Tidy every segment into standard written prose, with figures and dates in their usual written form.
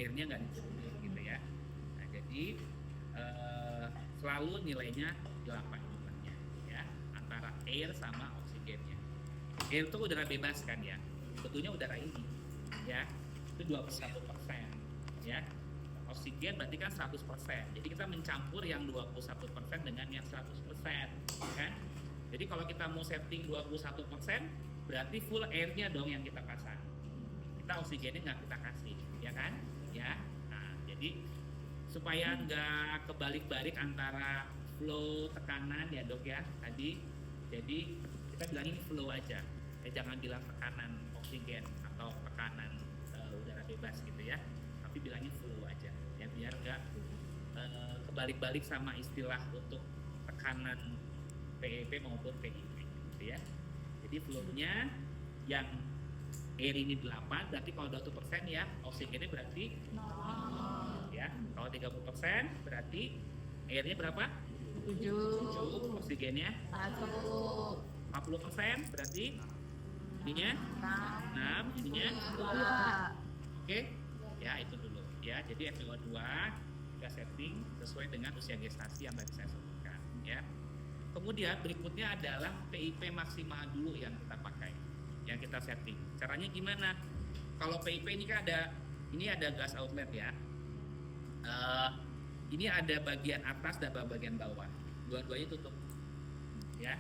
airnya nggak dicampur gitu ya. Nah, jadi selalu nilainya 8 jumlahnya ya, antara air sama oksigennya. Air itu udara bebas kan ya, sebetulnya udara ini ya, itu 21% ya. Oksigen berarti kan 100%. Jadi kita mencampur yang 21% dengan yang 100% kan. Jadi kalau kita mau setting 21%, berarti full airnya dong yang kita pasang. Kita oksigennya nggak kita kasih, ya kan? Ya. Nah, jadi supaya nggak kebalik-balik antara flow tekanan ya dok ya tadi. Jadi kita bilang ini flow aja. Jangan bilang tekanan oksigen atau tekanan udara bebas gitu ya. Tapi bilangnya flow aja ya, biar nggak kebalik-balik sama istilah untuk tekanan PEP maupun PIP gitu ya. Jadi flow-nya yang air ini 8, berarti kalau 20% ya oksigennya berarti 0 ya. Kalau 30% berarti airnya berapa? 7, oksigennya 1, 40% berarti ininya 6, ininya 2. Oke? Ya, itu dulu ya. Jadi FiO2 kita setting sesuai dengan usia gestasi yang tadi saya sebutkan ya. Kemudian berikutnya adalah PIP maksimal dulu yang kita pakai, yang kita setting. Caranya gimana? Kalau PIP ini kan ada gas outlet ya. Ini ada bagian atas dan bagian bawah. Dua-duanya tutup ya.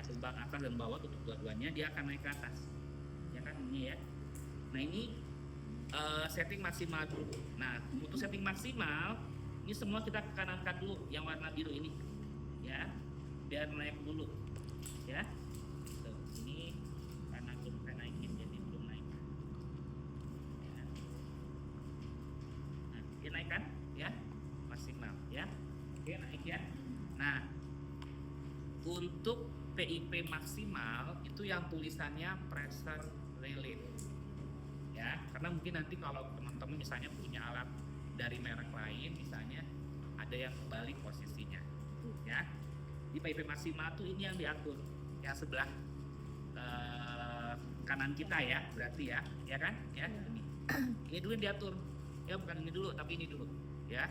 Lubang atas dan bawah tutup dua-duanya, dia akan naik ke atas. Ya kan ini ya. Nah ini setting maksimal dulu. Nah untuk setting maksimal ini semua kita kanankan dulu yang warna biru ini ya, biar naik dulu ya. Tuh, ini karena belum saya naikin jadi belum naik ya. Nah dia naikkan ya maksimal ya. Oke naik ya. Nah untuk PIP maksimal itu yang tulisannya pressure relief ya, karena mungkin nanti kalau teman-teman misalnya punya alat dari merek lain misalnya ada yang balik posisinya ya. Di PIP maksimal tuh ini yang diatur yang sebelah kanan kita ya, berarti ya kan ya. Ini dulu yang diatur ya, bukan ini dulu tapi ini dulu ya.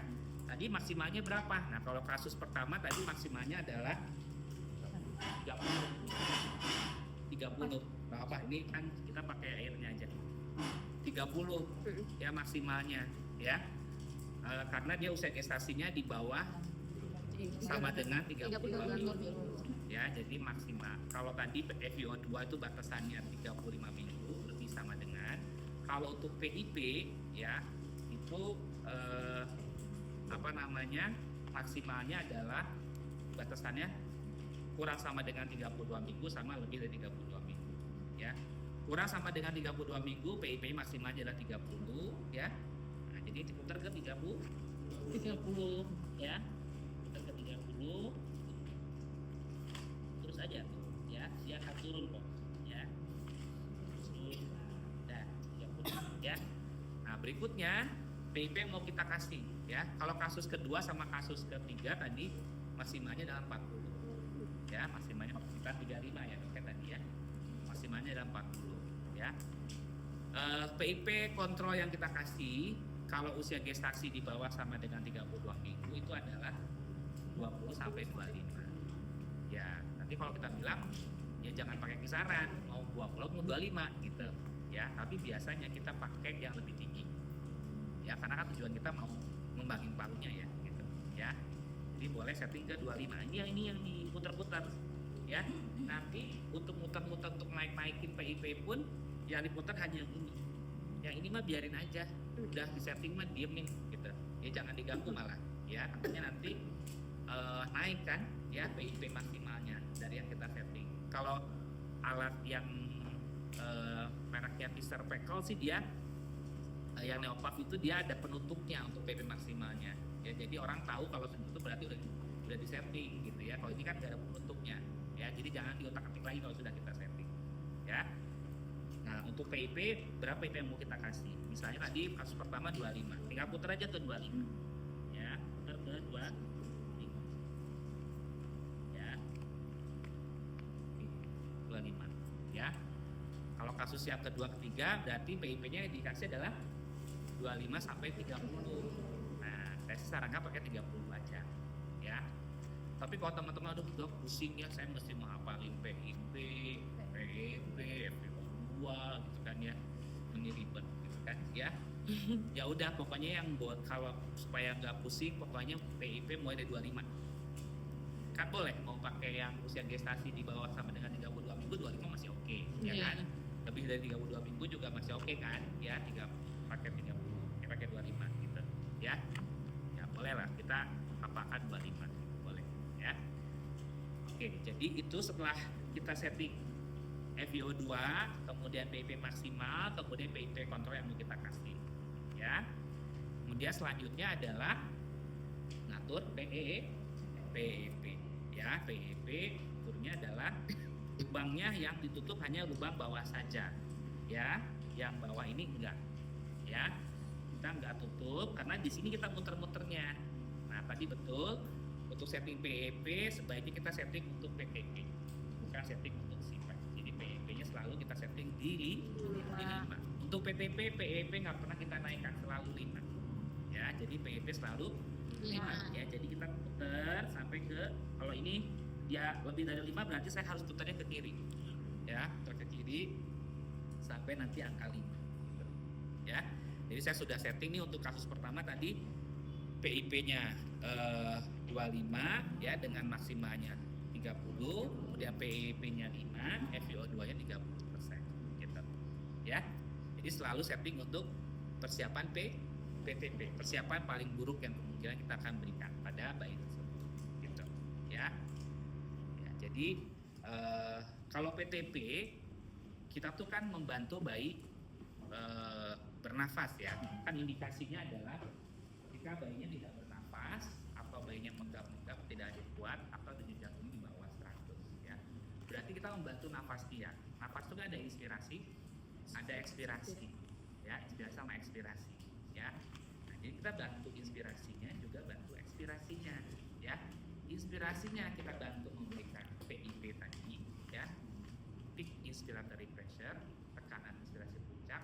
Tadi maksimalnya berapa? Nah kalau kasus pertama tadi maksimalnya adalah 30. Nah, apa ini kan kita pakai airnya aja 30 ya maksimalnya ya. Karena dia usia gestasinya di bawah sama dengan 32 minggu ya, jadi maksimal. Kalau tadi FiO2 itu batasannya 35 minggu, lebih sama dengan. Kalau untuk PIP ya itu maksimalnya adalah batasannya kurang sama dengan 32 minggu sama lebih dari 32 minggu ya. Kurang sama dengan 32 minggu PIP maksimalnya adalah 30 ya. Nah, jadi diputar ke 30 ya. Putar ke 30 terus aja tuh ya, dia akan turun kok ya. Dah 30 ya. Nah, berikutnya PIP yang mau kita kasih ya. Kalau kasus kedua sama kasus ketiga tadi maksimalnya adalah 40 ya, maksimalnya kita 35 ya kayak tadi ya. Maksimalnya adalah 40 ya. PIP kontrol yang kita kasih kalau usia gestasi di bawah sama dengan 32 minggu itu adalah 20 sampai 25 ya. Nanti kalau kita bilang ya jangan pakai kisaran mau 20 mau 25 gitu ya, tapi biasanya kita pakai yang lebih tinggi ya, karena kan tujuan kita mau ngembangin parunya ya gitu ya. Jadi boleh setting ke 25. Ini yang diputar-putar ya. Nanti untuk muter-muter untuk naik-naikin PIP pun yang diputar hanya yang ini. Yang ini mah biarin aja, udah di setting mah diemin gitu ya, jangan diganggu malah ya. Katanya nanti naik kan ya PIP maksimalnya dari yang kita setting. Kalau alat yang mereknya Pister Pekel sih dia yang Neopav itu dia ada penutupnya untuk PIP maksimalnya ya, jadi orang tahu kalau segitu berarti udah di setting gitu ya. Kalau ini kan nggak ada penutupnya ya, jadi jangan diotak-atik lagi kalau sudah kita setting ya. Nah untuk PIP berapa PIP yang mau kita kasih? Misalnya tadi kasus pertama 25, tinggal putar aja ke 25 ya, putar ke 25 ya, 25 ya. Kalau kasus yang kedua ketiga berarti PIP-nya dikasih adalah 25 sampai 30. Nah, saya sarankan pakai 30 aja ya. Tapi kalau teman-teman aduh dok pusing ya, saya mesti menghafalin PIP, PEP, FIO2 gitu kan ya, ini ribet gitu kan ya. Ya udah pokoknya yang buat kalau supaya nggak pusing pokoknya PIP mulai dari 25. Kan boleh mau pakai yang usia gestasi di bawah sama dengan 32 minggu 25 masih oke, ya kan? Lebih dari 32 minggu juga masih oke kan? Ya, pakai 30, pakai 25 gitu. Ya. Ya boleh lah kita apakan 25 boleh ya. Oke, jadi itu setelah kita setting FiO2, kemudian PIP maksimal, kemudian PIP kontrol yang mau kita kasih ya. Kemudian selanjutnya adalah ngatur PEP ya. PEP aturnya adalah lubangnya yang ditutup hanya lubang bawah saja ya, yang bawah ini enggak ya, kita enggak tutup karena di sini kita muter-muternya. Nah tadi betul untuk setting PEP sebaiknya kita setting untuk PTP bukan setting untuk SIPEP. Jadi PEP nya selalu kita setting di 5. Untuk PTP, PEP nggak pernah kita naikkan, selalu 5 ya. Jadi PEP selalu 5 ya. Jadi kita putar sampai ke, kalau ini ya lebih dari 5 berarti saya harus putarnya ke kiri ya, putar ke kiri sampai nanti angka 5 ya. Jadi saya sudah setting nih untuk kasus pertama tadi PIP nya 25 ya dengan maksimalnya 30, kemudian PIP nya 5, FiO2 nya 30% gitu ya. Jadi selalu setting untuk persiapan PTP, persiapan paling buruk yang kemungkinan kita akan berikan pada bayi tersebut gitu ya. Jadi kalau PTP kita tuh kan membantu bayi bernafas ya. Kan indikasinya adalah jika bayinya tidak bernafas atau bayinya menggap-menggap tidak ada kuat atau denyut jantungnya di bawah 100 ya. Berarti kita membantu nafas dia. Nafas itu kan ada inspirasi, ada ekspirasi ya, inspirasi sama ekspirasi ya. Nah, jadi kita bantu inspirasinya juga bantu ekspirasinya ya. Inspirasinya kita bantu memberikan PIP tadi ya, peak inspiratory pressure, tekanan inspirasi puncak.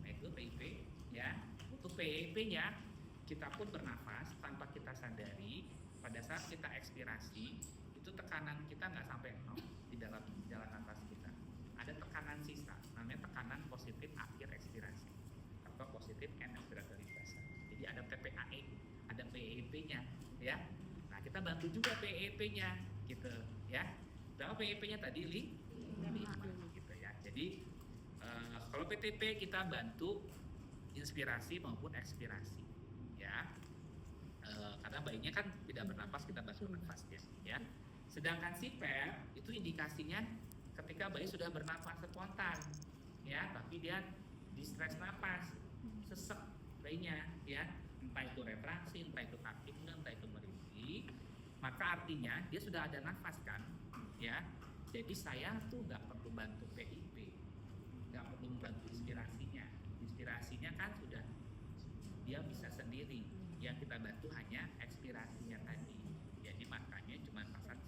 Nah itu PIP ya. Untuk PIP nya kita pun bernafas tanpa kita sadari. Pada saat kita ekspirasi itu tekanan kita nggak sampai 0 di dalam jalan nafas kita. Ada tekanan sisa, namanya tekanan positif akhir ekspirasi atau positif end expiratory pressure. Jadi ada TPAE, ada PEP-nya ya. Nah kita bantu juga PEP-nya gitu ya. Berapa PEP-nya tadi 5 gitu ya. Jadi kalau PTP kita bantu inspirasi maupun ekspirasi ya. Karena bayinya kan tidak bernafas, kita bantu nafasnya ya. Sedangkan SIPEP itu indikasinya ketika bayi sudah bernafas spontan ya, tapi dia distres napas, sesek bayinya ya, entah itu retraksi, entah itu apnea, entah itu merintih, maka artinya dia sudah ada nafas kan ya. Jadi saya tuh nggak perlu bantu PIP, nggak perlu bantu inspirasinya. Inspirasinya kan sudah dia bisa sendiri, yang kita bantu hanya ekspirasinya tadi. Jadi makanya cuma pasang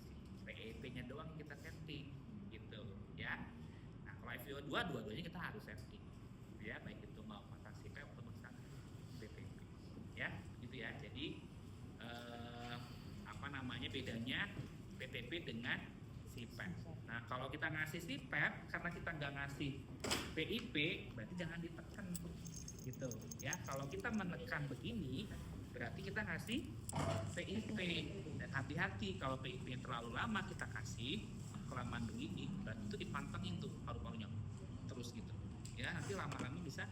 PEP-nya doang kita setting gitu ya. Nah kalau FiO2 dua-duanya kita harus setting ya, baik itu mau pasang SIPEP atau pasang PTP ya gitu ya. Jadi bedanya PTP dengan SIPEP. Nah kalau kita ngasih SIPEP karena kita nggak ngasih PIP, berarti jangan ditekan gitu ya. Kalau kita menekan begini berarti kita ngasih PIP, dan hati-hati kalau PIP terlalu lama kita kasih kelamaan begini, berarti itu dipantengin tuh paru-parunya terus gitu ya, nanti lama-lama bisa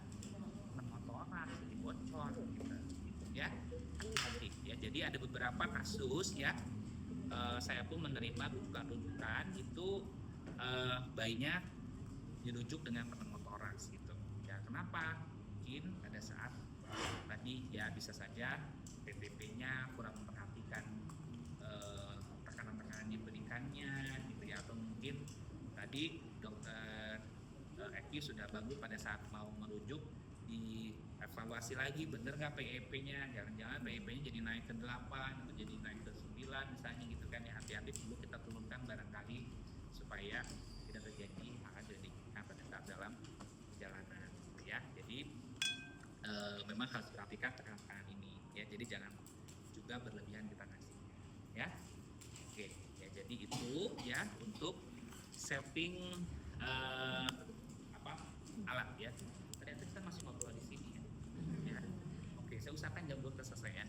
memotoran, jadi bocor gitu ya. Hati ya. Jadi ada beberapa kasus ya, saya pun menerima rujukan itu bayinya dirujuk dengan pneumotoraks gitu ya. Kenapa? Mungkin pada saat tadi ya bisa saja PTP-nya kurang memperhatikan tekanan-tekanan yang diberikannya gitu ya, atau mungkin tadi dokter Eki sudah bagus pada saat mau merujuk dievaluasi lagi bener nggak PEP-nya, jangan-jangan PEP-nya jadi naik ke 8 atau jadi naik ke 9 misalnya gitu kan ya. Hati-hati dulu kita turunkan barangkali supaya tidak terjadi hal jadi pada saat dalam perjalanan ya. Jadi memang harus perhatikan tekanan ini ya, jadi jangan juga berlebihan kita kasih ya. Oke ya, jadi itu ya untuk setting apa alat ya. Ternyata kita masih ngobrol di sini ya. Oke, saya usahakan jam 12 selesai ya.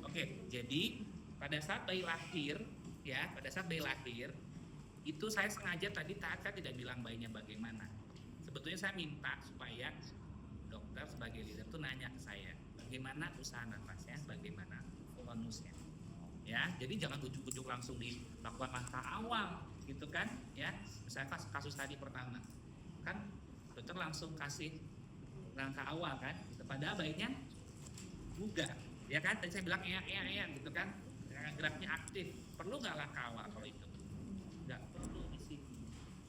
Oke, jadi pada saat bayi lahir ya, pada saat bayi lahir itu saya sengaja tadi saya tidak bilang bayinya bagaimana. Sebetulnya saya minta supaya dokter sebagai leader tuh nanya ke saya, bagaimana usaha nafasnya, bagaimana tonusnya. Ya, jadi jangan ujuk-ujuk langsung dilakukan langkah awal gitu kan ya. Misalnya kasus tadi pertama kan dokter langsung kasih langkah awal kan, gitu. Padahal bayinya bugar ya kan, tadi saya bilang gitu kan, geraknya aktif. Perlu nggak langkah awal kalau itu? Nggak perlu di sini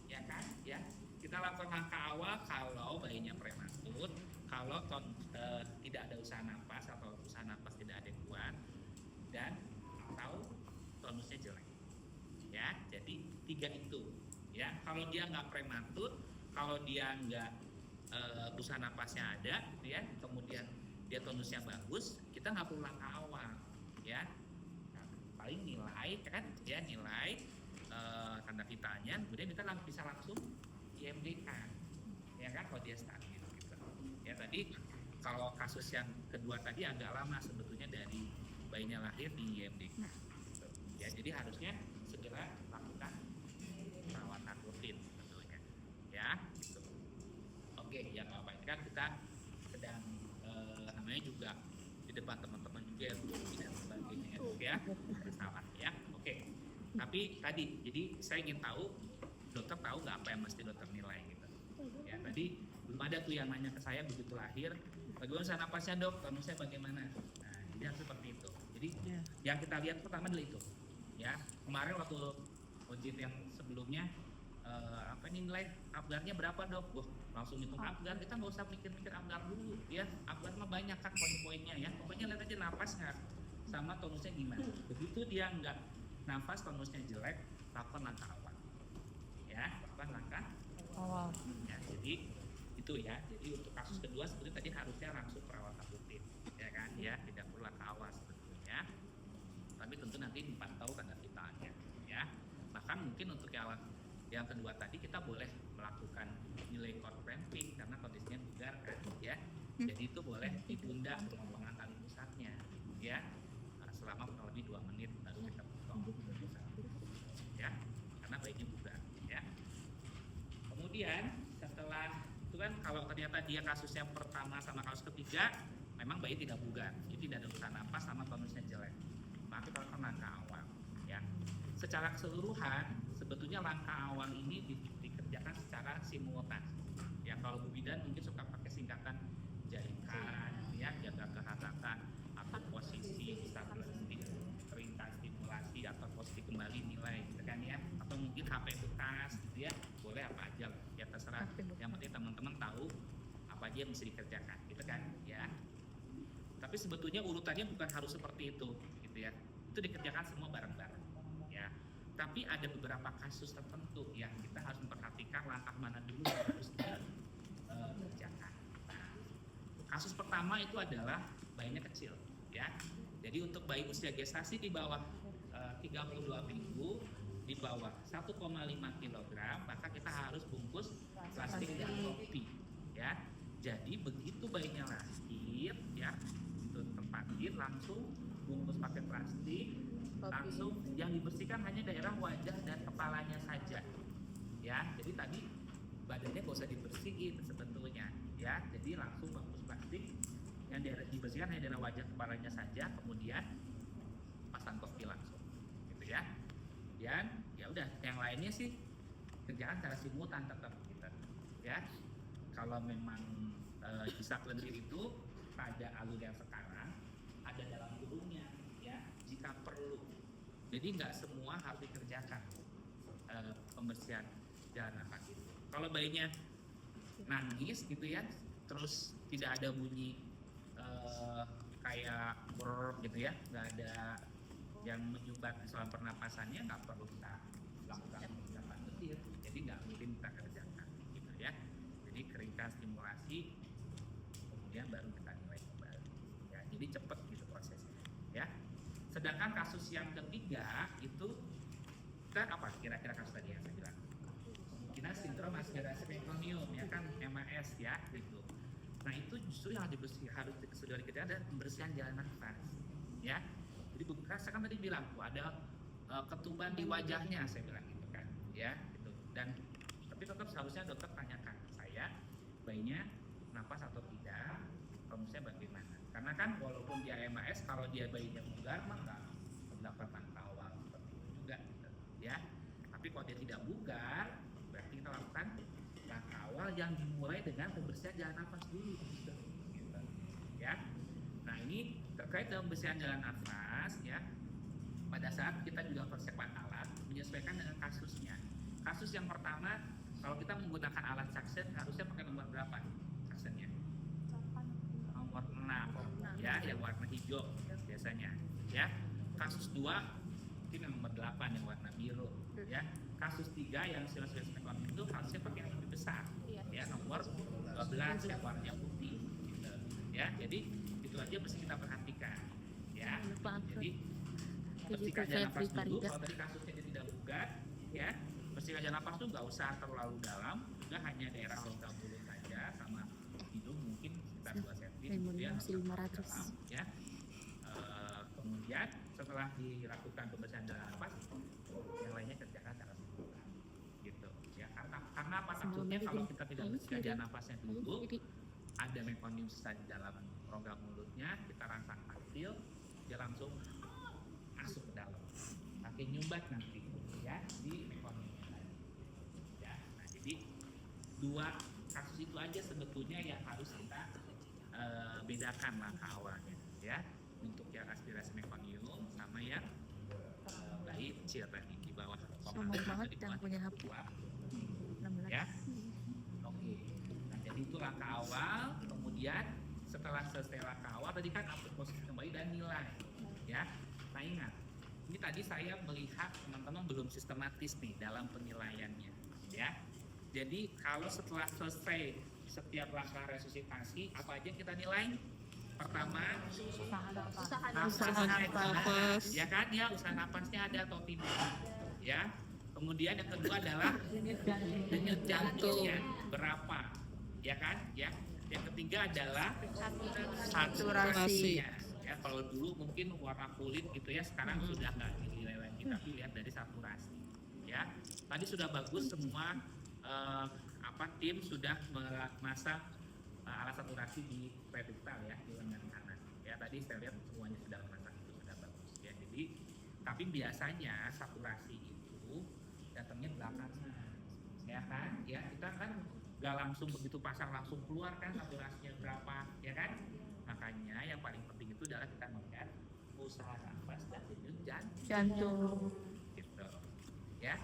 ya kan ya. Kita lakukan langkah awal kalau bayinya prematur, kalau tidak ada usaha nafas atau usaha nafas tidak adekuat, dan atau tonusnya jelek ya. Jadi 3 itu ya. Kalau dia nggak prematur, kalau dia nggak usaha nafasnya ada gitu ya, kemudian dia tonusnya bagus, kita nggak perlu langkah awal ya. Nah, paling nilai kan ya, nilai tanda vitanya, kemudian kita bisa langsung IMD kan ya kan kalau dia stabil gitu ya. Tadi kalau kasus yang kedua tadi agak lama sebetulnya dari bayinya lahir di IMD gitu. Ya, jadi harusnya segera lakukan perawatan rutin tentunya ya gitu. Oke ya, apa ini kan kita sedang namanya juga di depan teman-teman juga yang dan sebagainya ya, salah ya. Oke, tapi tadi jadi saya ingin tahu dokter tahu nggak apa yang mesti dokter nilai gitu ya. Tadi belum ada tuh yang nanya ke saya begitu lahir, bagaimana usaha napasnya dok, tonusnya bagaimana. Nah jadi harus seperti itu. Jadi yang kita lihat pertama adalah itu ya. Kemarin waktu ojit yang sebelumnya apa ini nilai Apgarnya berapa dok? Wah, langsung hitung Apgar, kita nggak usah mikir-mikir Apgar dulu ya. Apgar mah banyak kan poin-poinnya ya, pokoknya lihat aja napas nggak sama tonusnya gimana. Begitu dia nggak nafas, tonusnya jelek, lakukan langkah awal ya, lakukan langkah awal ya. Jadi itu ya, jadi untuk kasus kedua sebetulnya tadi harusnya langsung perawatan rutin ya kan ya, tidak perlu langkah awal sebetulnya, tapi tentu nanti dipantau tanda vitanya ya. Bahkan mungkin untuk yang kedua tadi kita boleh melakukan nilai core cramping karena kondisinya bugar kan ya. Jadi itu boleh ditunda pengembangan tali pusatnya ya, selama kurang lebih 2 menit baru kita potong ya, karena bayinya bugar ya. Kemudian setelah itu kan kalau ternyata dia kasusnya pertama sama kasus ketiga memang bayi tidak bugar, jadi tidak ada usaha napas sama tonusnya jelek, maka kita lakukan langkah awal ya. Secara keseluruhan sebetulnya langkah awal ini dikerjakan secara simultan ya. Kalau Bu Bidan mungkin suka pakai singkatan jarikan ya, jaga kehangatan atau posisi stabilisasi, keringkan stimulasi atau posisi kembali nilai gitu kan ya, atau mungkin HP bekas gitu ya, boleh apa aja ya, terserah. Yang penting teman-teman tahu apa aja yang mesti dikerjakan gitu kan ya. Tapi sebetulnya urutannya bukan harus seperti itu gitu ya, itu dikerjakan semua bareng-bareng ya. Tapi ada beberapa kasus tertentu yang kita harus memperhatikan langkah mana dulu yang harus dikerjakan. Nah, kasus pertama itu adalah bayinya kecil ya. Jadi untuk bayi usia gestasi di bawah 32 minggu, di bawah 1,5 kg, maka kita harus bungkus plastik dan topi ya. Jadi begitu bayinya lahir ya, itu tempatin langsung bungkus pakai plastik, langsung yang dibersihkan hanya daerah wajah dan kepalanya saja ya. Jadi tadi badannya gak usah dibersihin sebetulnya ya, jadi langsung bungkus plastik, yang dibersihkan hanya daerah wajah kepalanya saja, kemudian pasang topi langsung gitu ya. Dan ya udah, yang lainnya sih kerjaan secara simultan tetap gitu ya. Kalau memang bisa lendir itu pada alur yang sekarang ada dalam kurungnya ya, jika perlu. Jadi nggak semua harus dikerjakan pembersihan jalan nafas itu. Kalau bayinya nangis gitu ya, terus tidak ada bunyi kayak brrr gitu ya, nggak ada yang menyumbat saluran pernapasannya, nggak perlu kita lakukan pembersihan lendir. Jadi nggak mungkin kita kerjakan gitu ya. Jadi keringkan stimulasi, kemudian baru kita nilai. jadi cepet gitu prosesnya, ya. Sedangkan kasus yang ketiga itu kita apa kira-kira kasus tadi yang saya bilang? Kemungkinan sindrom aspirasi mekonium ya kan, MAS ya gitu. Nah itu justru yang harus dibersihkan kita ada pembersihan jalan nafas, ya. Jadi bukan saya kan tadi bilang tuh ada ketuban di wajahnya, saya bilang gitu kan, ya gitu. Dan tapi tetap seharusnya dokter tanyakan ke saya bayinya napas atau tidak, kondisinya bagaimana. Karena kan walaupun dia MAS, kalau dia bayinya bugar maka terdapat langkah awal seperti itu juga gitu, ya. Tapi kalau dia tidak bugar, berarti kita lakukan langkah awal yang dimulai dengan pembersihan jalan nafas dulu gitu, ya. Nah ini terkait dengan pembersihan jalan nafas, ya. Pada saat kita juga persiapan alat menyesuaikan dengan kasusnya. Kasus yang pertama, kalau kita menggunakan alat suction harusnya pakai nomor berapa suctionnya? Nomor 6 ya, yang warna hijau biasanya, ya. Kasus 2 mungkin yang nomor 8 yang warna biru, ya. Kasus 3 yang sinus mekonium itu harusnya pakai yang lebih besar, ya, nomor 12 yang warnanya putih gitu, ya. Jadi itu aja mesti kita perhatikan, ya. Jadi bersihkan jalan nafas dulu. Kalau tadi kasusnya dia tidak bugar, ya, bersihkan jalan nafas tuh nggak usah terlalu dalam, juga hanya daerah rongga mulut saja sama hidung mungkin sekitar 2 cm, kemudian dalam, ya. Kemudian setelah dilakukan pembersihan jalan nafas, yang lainnya kerjakan secara sempurna, gitu, ya. Karena apa takutnya kalau kita tidak bersihkan jalan nafasnya dulu, ada mekonium sisa di dalam rongga mulutnya, kita rangsang taktil, dia langsung masuk ke dalam, makin nyumbat nanti, ya, di mekoniumnya, ya. Nah jadi 2 kasus itu aja sebetulnya yang harus kita bedakan langkah awalnya, ya, untuk yang aspirasi mekonium sama yang bayi kecil tadi di bawah Sombong banget yang punya HP. ya. Oke. Nah jadi itu langkah awal. Kemudian setelah selesai langkah awal tadi kan upload posisi kembali dan nilai, ya. Nah ingat, ini tadi saya melihat teman-teman belum sistematis nih dalam penilaiannya, ya. Jadi kalau setelah selesai setiap langkah resusitasi, apa aja kita nilai? Pertama, usaha nafas, ya kan, ya, usaha nafasnya ada atau tidak, ya. Kemudian yang kedua adalah denyut jantungnya berapa, ya kan, ya. Yang ketiga adalah saturasinya. Ya, kalau dulu mungkin warna kulit gitu ya, sekarang sudah nggak dinilai lagi, tapi lihat dari saturasi, ya. Tadi sudah bagus semua, tim sudah memasang alat saturasi di pedestal ya, di lengan kanan, ya. Tadi saya lihat semuanya sudah memasang, itu sudah bagus, ya. Jadi tapi biasanya saturasi itu datangnya belakangan, ya kan, ya. Kita kan nggak langsung begitu pasang langsung keluar kan saturasinya berapa, ya kan. Makanya yang paling penting itu adalah kita melihat usaha nafas dan denyut jantung, gitu, ya.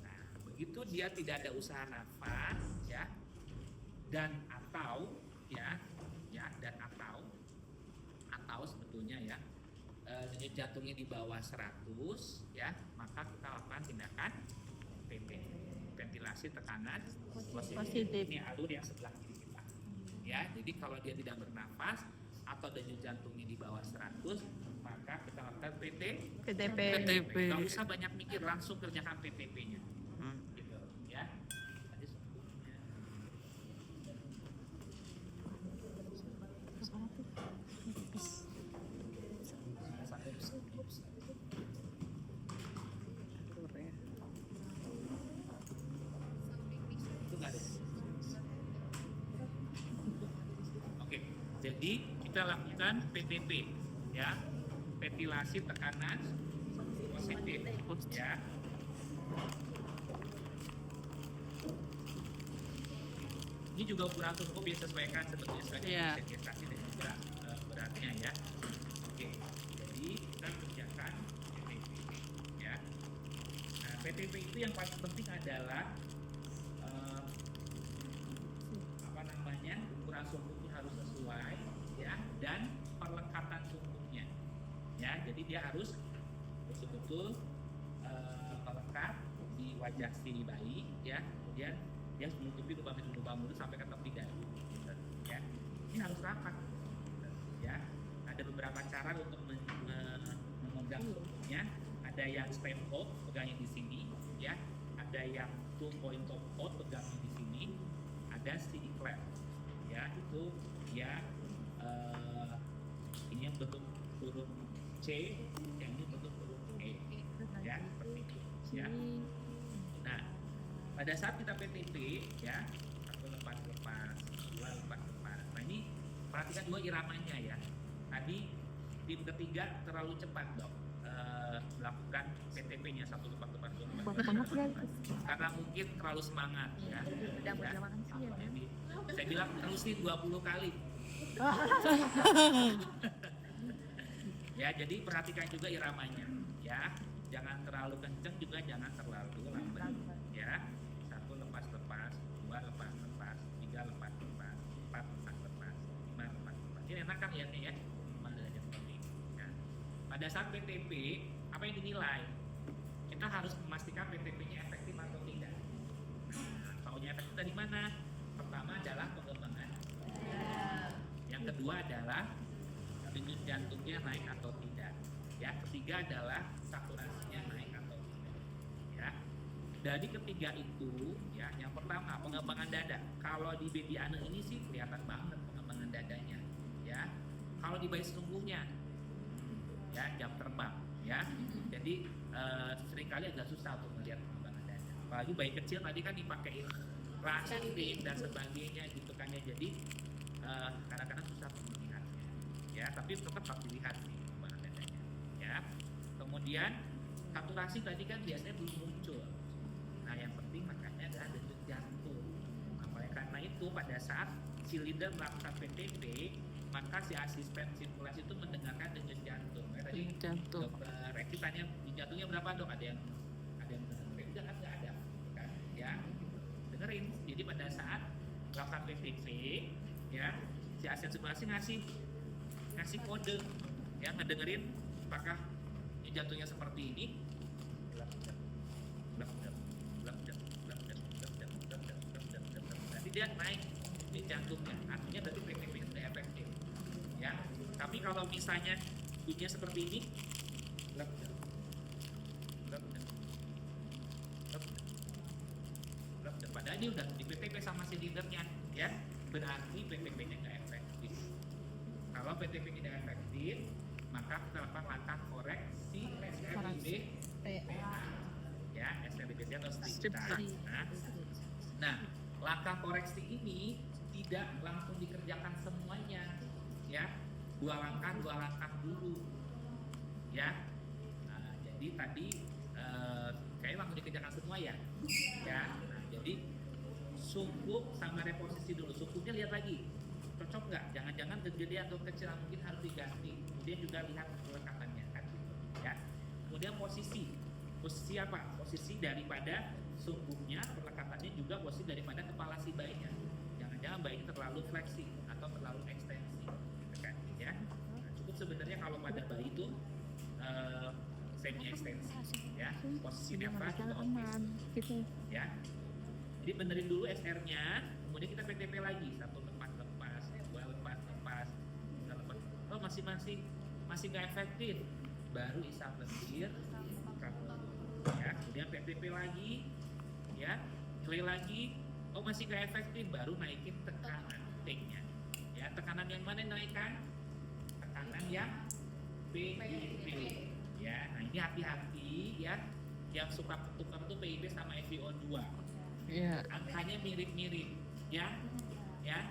Nah, begitu dia tidak ada usaha nafas, ya, dan atau sebetulnya ya denyut jantungnya di bawah 100, ya, maka kita lakukan tindakan PP, ventilasi tekanan positif. Ini alur yang sebelah kiri kita, ya. Jadi kalau dia tidak bernafas atau denyut jantungnya di bawah 100, maka kita lakukan PTP. Gak usah banyak mikir, langsung kerjakan PTP-nya, gitu, ya. Tadi sebelumnya. Oke, jadi kita lakukan PTP, ya, ventilasi tekanan positif, ya. Ini juga ukuran tubuh disesuaikan sebetulnya sebagai segmentasi dengan beratnya, ya. Oke, jadi kita kerjakan PTP, ya. Nah, PTP itu yang paling penting adalah ukuran sumpunya harus sesuai, ya, dan perlekatan sumpunya, ya. Jadi dia harus betul-betul melekat di wajah si bayi, ya. Kemudian dia menutupi lubang mulut sampai ke tepi dahi, gitu, ya. Ini harus rapat, ya. Nah ya. Ada yang stem hold, pegangnya di sini, ya. Ada yang 2 point top hold, pegangnya di sini. Ada CD clamp, ya. Itu ya ini yang bentuk huruf C, yang ini bentuk huruf E, ya, seperti itu, ya. Nah, pada saat kita PTP, ya, satu lepas, dua lepas. Nah ini perhatikan dua iramanya ya. Tadi tim ketiga terlalu cepat dok melakukan PTP-nya satu lepas, dua lepas. Karena mungkin terlalu semangat ya. Udah berjamanan sih ya kan. Jadi, saya bilang terusin 20 kali. Ya, jadi perhatikan juga iramanya ya. Jangan terlalu kenceng juga jangan terlalu lambat ya. Satu lepas, dua lepas, tiga lepas, empat lepas, lima lepas. Ini enak kan lihatnya ya. Modelnya seperti ini. Ya. Pada saat PTP, apa yang dinilai? Kita harus memastikan PTP-nya efektif atau tidak. Nah, taunya efektif dari mana? Pertama adalah pengembangan. Yang kedua adalah denyut jantungnya naik atau tidak. Ya, ketiga adalah saturasinya naik atau tidak. Ya. Dari ketiga itu, ya, yang pertama pengembangan dada. Kalau di baby ane ini sih kelihatan banget pengembangan dadanya, ya. Kalau di bayi sesungguhnya, ya, jam terbang, ya. Jadi seringkali agak susah untuk melihat pengembangan dada. Apalagi bayi kecil tadi kan dipakein plastik dan sebagainya gitu kan ya. Jadi kadang-kadang susah untuk melihatnya, ya. Tapi tetap harus dilihat sih pengembangan dadanya, ya. Kemudian saturasi tadi kan biasanya belum muncul. Nah, yang penting makanya adalah denyut jantung. Nah, oleh karena itu pada saat si leader melakukan PTP, maka si asisten sirkulasi itu mendengarkan denyut jantung. Tadi Jantung. dokter Reki tanya di jantungnya berapa dok? Ada yang dengerin kan nggak ada, kan? Ya, dengerin. Jadi pada saat melakukan PTP, ya, si asisten sirkulasi ngasih kode, ya, ngedengerin apakah jantungnya seperti ini. Nanti dia naik di jantungnya, artinya berarti PTP sudah efektif, ya. Tapi kalau misalnya bunyinya seperti ini, padahal ini udah di PTP sama si leadernya, ya, berarti PTP-nya nggak efektif. Kalau PTP tidak efektif, maka kita lakukan langkah koreksi SRIB PA, ya, SRIB atau stripta. Nah, langkah koreksi ini tidak langsung dikerjakan semuanya, ya, dua langkah dulu, ya. Nah, jadi tadi kayaknya langsung dikerjakan semua ya, ya. Nah, jadi sukuk sama reposisi dulu. Sukuknya lihat lagi, cocok nggak? Jangan-jangan gede atau kecil mungkin harus diganti. Kemudian juga lihat pelekatannya kan, ya. Kemudian posisi apa? Posisi daripada sukuknya, pelekatannya juga posisi daripada kepala si bayinya. Jangan-jangan bayinya terlalu fleksi atau terlalu ekstensi, gitu kan, ya. Nah, cukup sebenarnya kalau pada bayi itu semi ekstensi, ya. Posisi nafas juga aman gitu. ya. Jadi benerin dulu SR-nya, kemudian kita PTP lagi, satu lepas, dua lepas, tiga lepas. Oh masih nggak efektif, baru isap lendir, ya. Kemudian PTP lagi, ya, play lagi. Oh masih nggak efektif, baru naikin tekanan T-nya, ya. Tekanan yang mana naikkan? Tekanan yang PIP, ya. Nah ini hati-hati ya, yang suka ketukar tuh PIP sama FiO2. Iya. Angkanya mirip-mirip, ya, ya.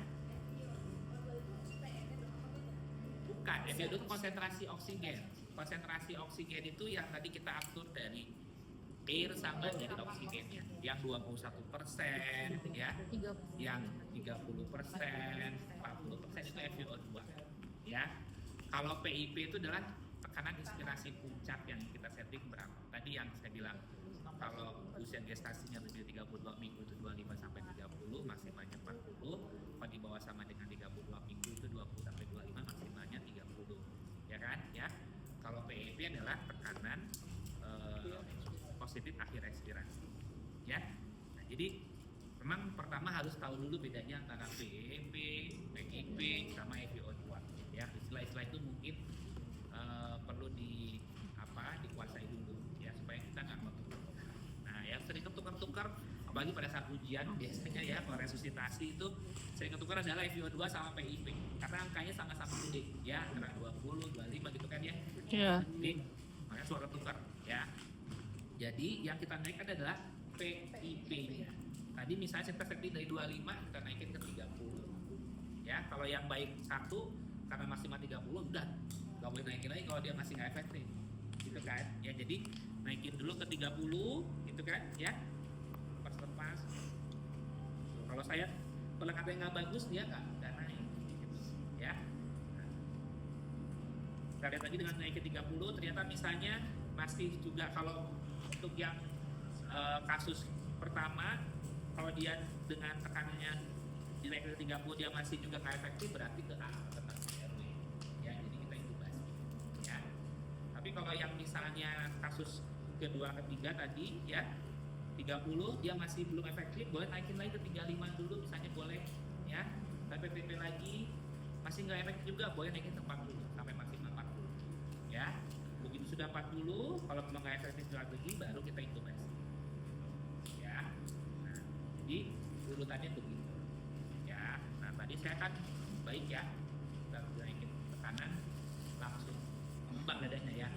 Bukan, FiO2 itu konsentrasi oksigen. Konsentrasi oksigen itu yang tadi kita atur dari air sama dari oksigennya. Yang 21%, ya, yang 30%, 40% itu FiO2, ya. Kalau PIP itu adalah tekanan inspirasi puncak yang kita setting berapa? Tadi yang saya bilang, kalau usia gestasinya lebih dari 32 minggu itu 25 sampai 30, maksimalnya 40. Kalau di bawah sama dengan 32 minggu itu 20 sampai 25, maksimalnya 30. Ya kan? Ya. Kalau PEP adalah tekanan positif akhir ekspirasi. Ya. Nah, jadi memang pertama harus tahu dulu bedanya antara PEP, PIP sama FiO2. Ya, istilah-istilah itu mungkin perlu dikuasai apalagi pada saat ujian biasanya ya kalau resusitasi itu saya ketukar adalah FiO2 sama PIP karena angkanya sama-sama gede ya antara 20, 25 gitu kan ya. Iya. Jadi makanya suara ketukar ya. Jadi yang kita naikkan adalah PIP-nya. Tadi misalnya saya setting dari 25 kita naikin ke 30. Ya, kalau yang baik 1 karena maksimal 30 udah nggak boleh naikin lagi kalau dia masih nggak efektif. Gitu kan? Ya, jadi naikin dulu ke 30 gitu kan ya. Lepas. Kalau saya kalau kata yang nggak bagus dia nggak naik gitu. Ya. Nah, kita lihat lagi dengan naikin 30 ternyata misalnya masih juga kalau untuk yang kasus pertama kalau dia dengan tekanannya dinaikin ke 30 dia masih juga nggak efektif berarti ke A tetap RW ya jadi kita intubasi ya tapi kalau yang misalnya kasus kedua ketiga tadi ya 30 dia masih belum efektif boleh naikin lagi ke 35 dulu misalnya boleh ya tapi PPP lagi masih nggak efektif juga boleh naikin ke 40 sampai maksimal 40 ya begitu sudah 40 kalau memang nggak efektif lagi baru kita intubasi ya nah jadi urutannya begitu ya nah tadi saya kan baik ya kita naikin tekanan langsung mengembang dadanya ya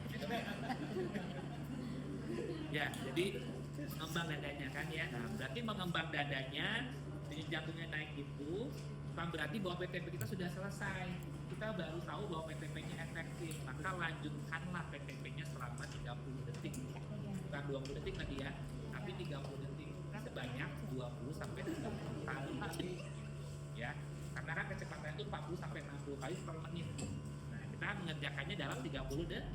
ya jadi mengembang dadanya kan ya nah berarti mengembang dadanya denyut jantungnya naik itu bukan berarti bahwa PTP kita sudah selesai kita baru tahu bahwa PTP-nya efektif maka lanjutkanlah PTP-nya selama 30 detik bukan 20 detik tadi ya tapi 30 detik sebanyak 20 sampai 30 kali ya karena kan kecepatan itu 40 sampai 60 kali per menit nah kita mengerjakannya dalam 30 detik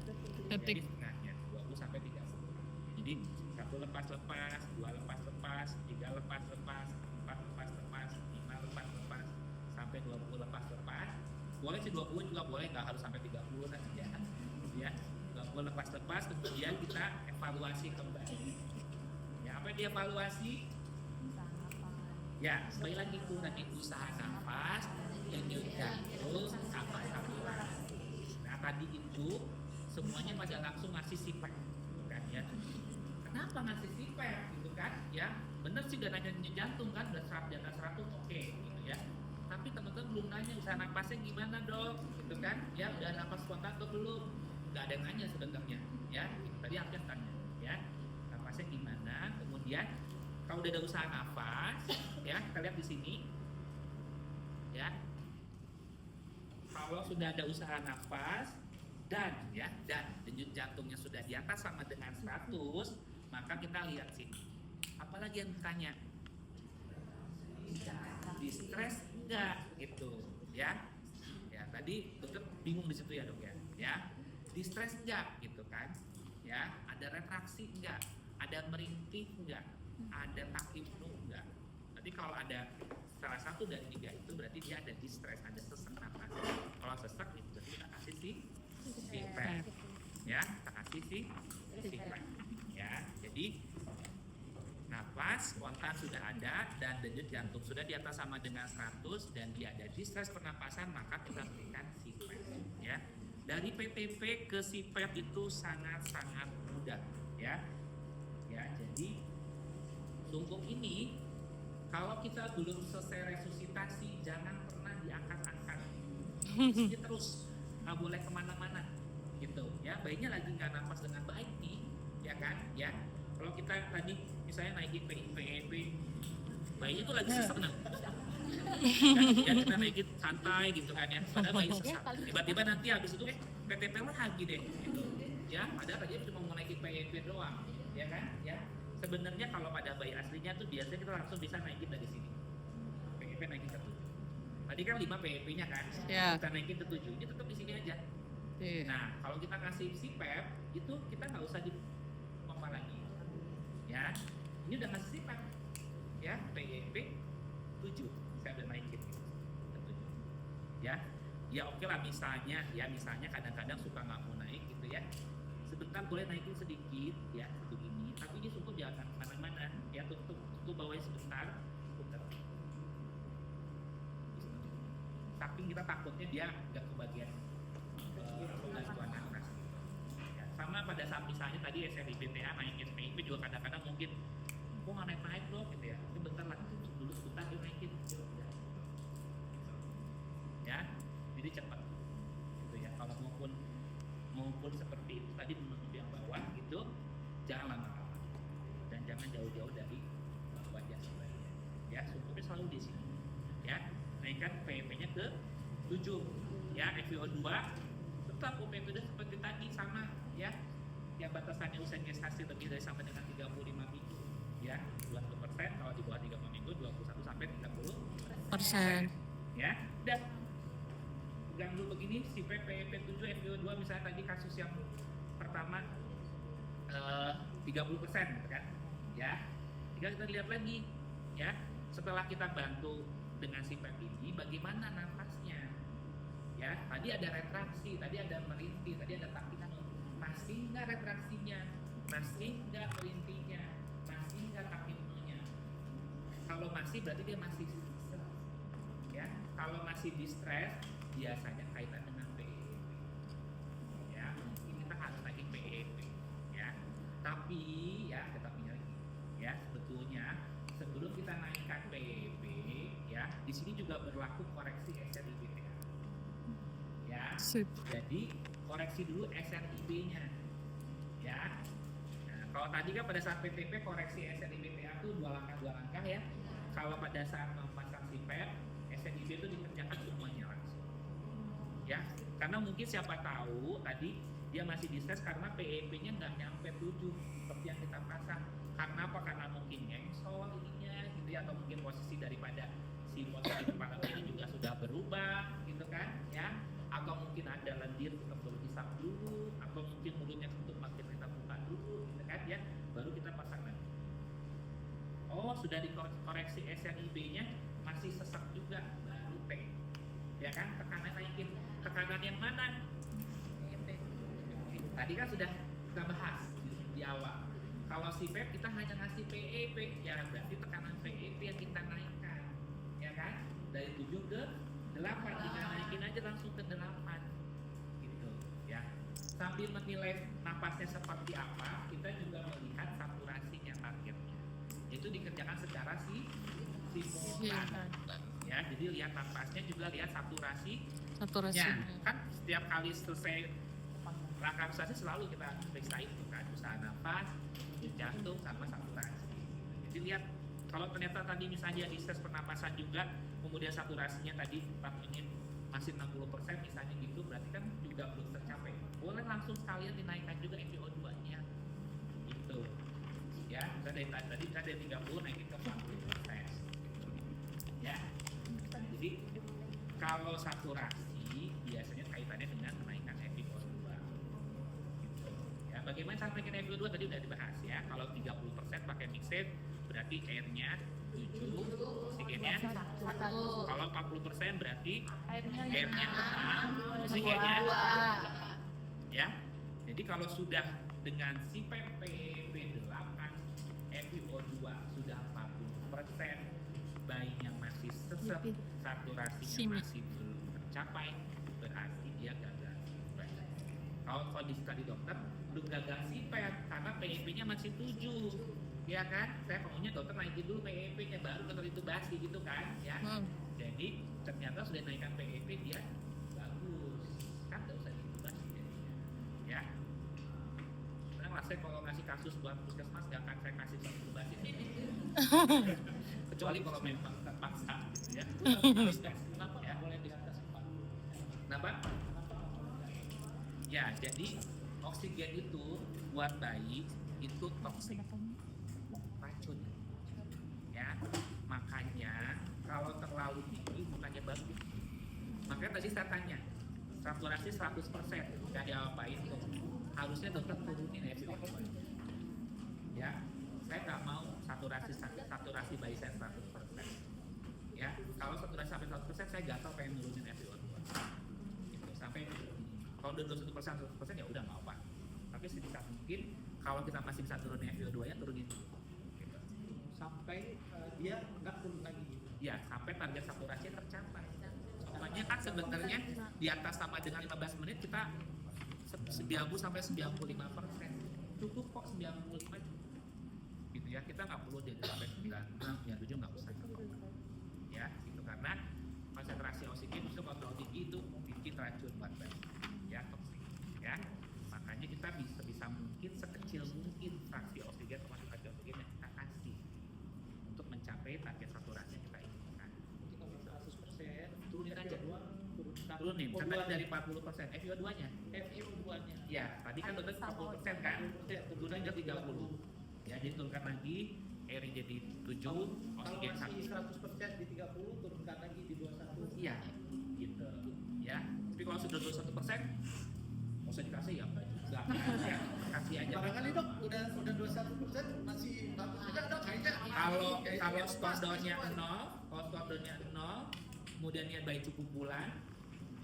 jadi setengahnya 20 sampai 30 jadi 1 lepas-lepas 2 lepas-lepas 3 lepas-lepas 4 lepas-lepas 5 lepas-lepas sampai 20 lepas-lepas boleh sih 20 juga boleh nggak harus sampai 30 saja ya 20 lepas-lepas kemudian kita evaluasi kembali ya apa yang dievaluasi ya sekali lagi itu tadi usaha nafas denyut jantung sama saturasi nah tadi itu semuanya pada langsung ngasih sipek kan ya kenapa ngasih sipek gitu kan ya bener sih udah nanya denyut jantung kan udah 100 di atas 100 oke gitu ya tapi teman-teman belum nanya usaha napasnya gimana dok gitu kan ya udah napas spontan atau belum nggak ada yang nanya sebenarnya ya tadi aku tanya ya napasnya gimana kemudian kalau udah ada usaha nafas ya kita lihat di sini ya kalau sudah ada usaha nafas dan denyut jantungnya sudah di atas sama dengan 100 maka kita lihat sini apalagi yang ditanya distress enggak gitu ya tadi dokter bingung di situ ya dok ya distress enggak gitu kan ya ada retraksi enggak ada merintih enggak ada takipnu enggak berarti kalau ada salah satu dari 3 itu berarti dia ada distress ada sesak napas kalau sesak itu berarti kita kasih CPAP ya kita kasih CPAP ya jadi nafas spontan sudah ada dan denyut jantung sudah di atas sama dengan 100 dan dia ada distress pernapasan maka kita berikan CPAP ya dari PTP ke CPAP itu sangat-sangat mudah ya jadi sungguh ini kalau kita belum selesai resusitasi jangan pernah diangkat-angkat ini terus nggak boleh kemana-mana gitu ya bayinya lagi nggak nafas dengan baik nih ya kan ya kalau kita tadi misalnya naikin PIP bayinya tuh lagi sesak nah ya kita naikin santai gitu kan ya padahal bayi sesak tiba-tiba nanti habis itu PTP lagi deh gitu ya padahal tadi cuma mau naikin PIP doang ya kan ya sebenarnya kalau pada bayi aslinya tuh biasanya kita langsung bisa naikin dari sini PIP naikin ke 7 tadi kan 5 PIP-nya kan kita naikin ke 7 ini tetap di sini aja nah kalau kita kasih CPAP itu kita nggak usah dipompa lagi ya ini udah ngasih CPAP ya PIP 7 saya udah naikin gitu, ke 7 ya oke lah misalnya kadang-kadang suka nggak mau naik gitu ya sebentar boleh naikin sedikit ya begini tapi ini cukup jangan kemana-mana ya tutup bawahnya sebentar putar saking kita takutnya dia nggak kebagian bantuan nafas ya, sama pada saat misalnya tadi SRI BTA naikin PIP juga kadang-kadang mungkin kok nggak naik dong gitu ya, tapi bentar lagi tutup dulu sebentar dia naikin ya, jadi cepat gitu ya. Kalau maupun seperti itu tadi menutup yang bawah gitu, jangan lama-lama dan jangan jauh-jauh dari wajah sebenarnya ya, sumbernya selalu di sini ya. Naikkan PEP-nya ke 7 ya, FiO2 tetap UPP seperti tadi sama ya, yang batasannya usia gestasi lebih dari sampai dengan 35 minggu ya, 20%, kalau di bawah 35 minggu 21 sampai 30% ya. Udah pegang dulu begini si PEP 7 FiO2 misalnya tadi kasus yang pertama 30% gitu kan ya. Tinggal kita lihat lagi ya, setelah kita bantu dengan si PEP ini bagaimana nafasnya ya. Tadi ada retraksi, tadi ada merintih, tadi ada takikan, masih nggak retraksinya, masih nggak merintinya, masih nggak takinonya. Kalau masih berarti dia masih stres ya. Kalau masih di stres biasanya kaitan dengan PEP ya, mungkin kita harus naikin PEP ya. Tapi ya tetapi lagi ya, sebetulnya sebelum kita naikkan PEP ya, di sini juga berlaku koreksi SRI-BPA ya. Jadi koreksi dulu SRI-B-nya ya. Nah, kalau tadi kan pada saat PTP koreksi SRI-BPA itu dua langkah ya. Kalau pada saat memasang si PEP, SRI-B itu dikerjakan semuanya langsung ya. Karena mungkin siapa tahu tadi dia masih di stres karena PEP-nya nggak nyampe 7 seperti yang kita pasang. Karena apa? Karena mungkin nyengsol ininya gitu ya, atau mungkin posisi daripada si posisi kepala ini juga sudah berubah gitu kan ya, atau mungkin ada lendir kita perlu hisap dulu, atau mungkin mulutnya untuk makin kita buka dulu gitu kan ya, baru kita pasang lagi. Oh sudah dikoreksi SRI-B-nya masih sesak juga, baru P ya kan, tekanan naikin. Tekanan yang mana? Tadi kan sudah kita bahas di awal. Kalau si PEP kita hanya ngasih PEP ya, berarti tekanan PEP yang kita naikkan ya kan, dari 7 ke 8, kita naikin aja langsung ke 8 gitu ya. Sambil menilai napasnya seperti apa, kita juga melihat saturasinya targetnya. Itu dikerjakan secara simultan ya. Jadi lihat napasnya juga lihat saturasinya. Kan setiap kali selesai rangka saturasi selalu kita periksa itu kan, usaha nafas, jantung sama saturasi. Jadi lihat kalau ternyata tadi misalnya di tes pernapasan juga kemudian saturasinya tadi 4 menit masih 60% misalnya gitu, berarti kan juga belum tercapai. Boleh langsung sekalian dinaikkan juga FiO2-nya gitu ya. Bisa dari tadi bisa dari 30 naikin ke 40% ya. Jadi kalau saturasi biasanya kaitannya dengan kenaikan FiO2 gitu ya. Bagaimana cara naikin FiO2 tadi udah dibahas ya. Kalau 30% pakai mixed berarti airnya 7, oksigennya 1. Kalau 40% berarti airnya 6, oksigennya 2 ya. Jadi kalau sudah dengan si PPP8 FiO2 sudah 40%, bayinya masih sesek, saturasinya masih belum tercapai, berarti dia gagal CPAP. Kalau kondisi tadi dokter belum gagal CPAP karena PEP-nya masih 7 ya kan, saya maunya dokter naikin dulu PEP-nya baru dokter intubasi gitu kan ya. Jadi ternyata sudah naikkan PEP dia bagus kan, nggak usah diintubasi jadinya ya. Nah, saya kalau ngasih kasus buat puskesmas nggak akan saya kasih intubasi kecuali kalau memang terpaksa gitu ya. Kenapa ya? Boleh diskus Pak. Kenapa? Ya, jadi oksigen itu buat bayi itu toksik, racun ya. Makanya kalau terlalu tinggi bukannya bagus. Makanya tadi saya tanya saturasi 100% nggak diapain tuh, harusnya dokter turunin FiO2 ya. Saya nggak mau saturasi bayi saya 100% ya. Kalau saturasi sampai 100% saya gatal pengen nurunin FiO2 gitu. Sampai kalau udah 21% ya udah nggak apa, tapi sebisa mungkin kalau kita masih bisa turunin FiO2 nya turunin dulu gitu. Sampai dia nggak turun lagi gitu ya, sampai target saturasi tercapai. Soalnya kan sebenarnya di atas sama dengan 15 menit kita 90 sampai 95%, cukup kok 95 gitu ya. ya kita nggak perlu jadi sampai 96, 97 nggak usah, ya gitu, karena konsentrasi oksigen itu kalau terlalu tinggi itu bikin racun buat badan, ya toksik, ya makanya kita bisa mungkin sekecil mungkin fraksi oksigen atau konsentrasi oksigen yang kita kasih untuk mencapai target saturasi yang kita inginkan. Kita 100%, Turunin aja. FiO2 Turunin, kan tadi dari 40%, FiO2-nya. FiO2-nya. Ya, tadi kan udah 40% kan, turunin jadi 30. Ya, jadi turunkan lagi, airnya jadi 7, Kalau oksigen masih 1. 100% di 30, turunkan lagi di 21. Iya, gitu. Ya, tapi kalau sudah 21%, mau usah dikasih ya, enggak ya, kasih aja. Barangkali dok, udah 21% masih bagus juga dok kayaknya. Kalau stop down-nya 0, kemudian dia bayi cukup bulan,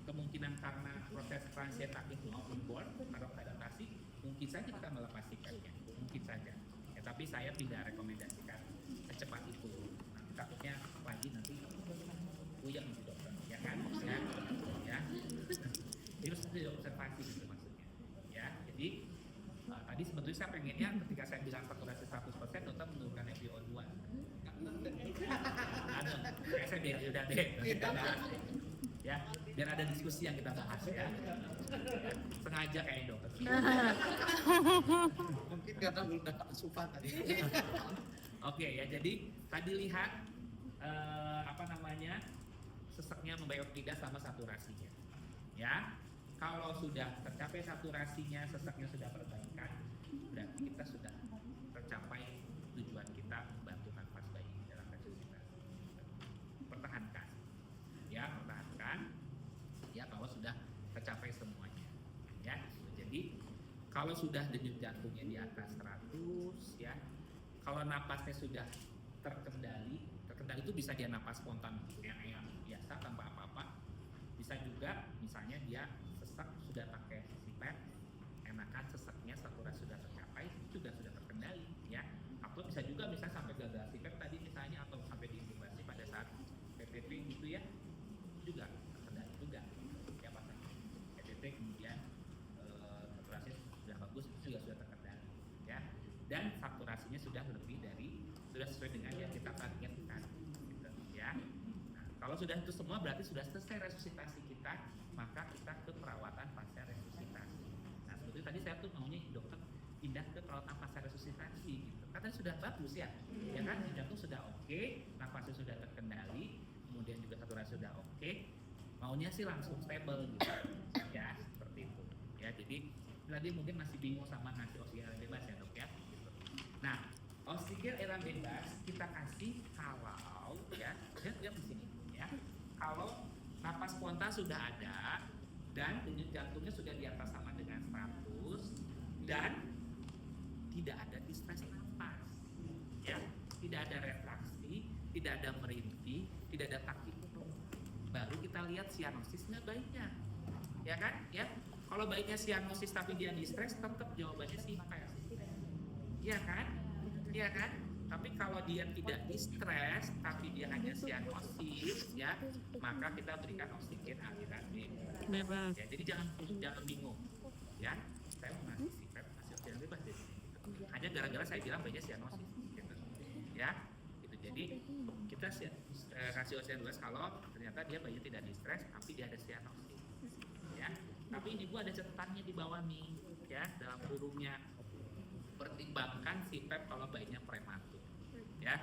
kemungkinan karena proses transient taktik maupun born atau adaptasi, mungkin saja kita melepaskannya, mungkin saja. Ya, tapi saya tidak rekomendasikan secepat itu. Nanti takutnya lagi nanti puyeng di dokter, ya kan? Ya. Jadi harus diobservasi gitu maksudnya. Ya, jadi tadi sebetulnya saya pengennya ketika saya bilang saturasi 100% tetap menurunkan FiO2. Saya biar udah deh, kita bahas deh. Ya, biar ada diskusi yang kita bahas ya. Sengaja kayak dokter. Mungkin karena belum dapat asupan tadi. Oke ya, jadi tadi lihat seseknya membaik atau tidak sama saturasinya. Ya, kalau sudah tercapai saturasinya, sesaknya sudah perbaikan, berarti kita sudah tercapai tujuan kita membantu nafas bayi dalam resusitasi. Pertahankan, ya pertahankan, ya kalau sudah tercapai semuanya, ya. Jadi kalau sudah denyut jantungnya di atas 100, ya, kalau napasnya sudah terkendali itu bisa dia napas spontan yang biasa tanpa apa-apa. Bisa juga misalnya dia sesak sudah pakai CPAP, enakan sesaknya saturasi sudah tercapai, juga sudah terkendali, ya. Atau bisa juga misalnya sampai gagal CPAP tadi misalnya, atau sampai diintubasi pada saat PPP gitu ya, juga terkendali juga, ya Pak. PPP kemudian saturasi sudah bagus, itu juga sudah terkendali, ya. Dan saturasinya sudah lebih dari, sudah sesuai dengan yang kita targetkan, gitu, ya. Nah, kalau sudah itu semua berarti sudah selesai resusitasi kita, maka kita ke perawatan pasca resusitasi. Nah, sebetulnya tadi saya tuh maunya dokter pindah ke perawatan pasca resusitasi, gitu. Katanya sudah bagus ya, ya kan, jantung sudah oke, nafasnya sudah terkendali, kemudian juga saturasi sudah oke, maunya sih langsung stable, gitu, ya, seperti itu. Ya, jadi tadi mungkin masih bingung sama ngasih oksigen bebas ya dok ya. Gitu. Nah, oksigen air bebas kita kasih kalau ya, lihat di sini ya. Kalau napas spontan sudah ada dan denyut jantungnya sudah di atas sama dengan 100 dan tidak ada distres napas, ya, tidak ada retraksi, tidak ada merintih, tidak ada takikardia, baru kita lihat sianosisnya baiknya, ya kan, ya. Kalau baiknya sianosis tapi dia distres, tetap jawabannya CPAP, ya kan, ya kan. Tapi kalau dia tidak distres tapi dia hanya sianosis, ya, maka kita berikan oksigen aliran bebas. Ya, jadi jangan bingung, ya. Saya mau ngasih CPAP, ngasih oksigen bebas jadi gitu. Hanya gara-gara saya bilang bayinya sianosis, gitu, ya. Gitu. Jadi kita kasih oksigen bebas kalau ternyata dia bayinya tidak distres tapi dia ada sianosis, ya. Tapi ini Bu ada catatannya di bawah nih, ya, dalam kurungnya. Pertimbangkan CPAP kalau bayinya prematur, ya.